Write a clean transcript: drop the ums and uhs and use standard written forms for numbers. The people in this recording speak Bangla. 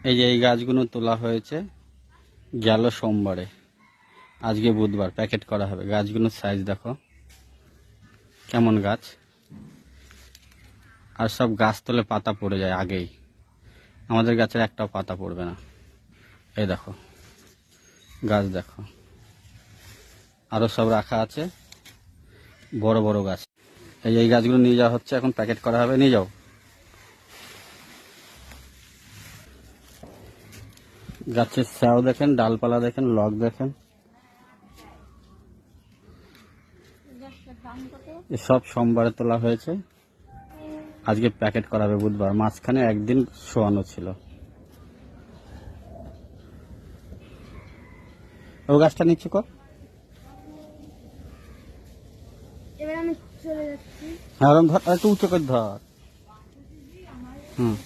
এই যে এই গাছগুলো তোলা হয়েছে গেল সোমবারে, আজকে বুধবার প্যাকেট করা হবে। গাছগুলোর সাইজ দেখো কেমন গাছ, আর সব গাছ তোলে পাতা পড়ে যায় আগেই, আমাদের গাছের একটাও পাতা পড়বে না। এই দেখো গাছ দেখো, আরো সব রাখা আছে বড় বড় গাছ। এই গাছগুলো নিয়ে যাওয়া হচ্ছে, এখন প্যাকেট করা হবে, নিয়ে যাও। গাছের ছাও দেখেন, ডালপালা দেখেন, লগ দেখেন, সব সোমবারে তোলা হয়েছে, আজকে প্যাকেট করা হবে বুধবার। মাঝখানে একদিন শোয়ানো ছিল। ও গাছটা নিচ্ছে কর, এবার আমি চলে যাচ্ছি। হ্যাঁ ধর, একটু উঁচু করে ধর। হুম।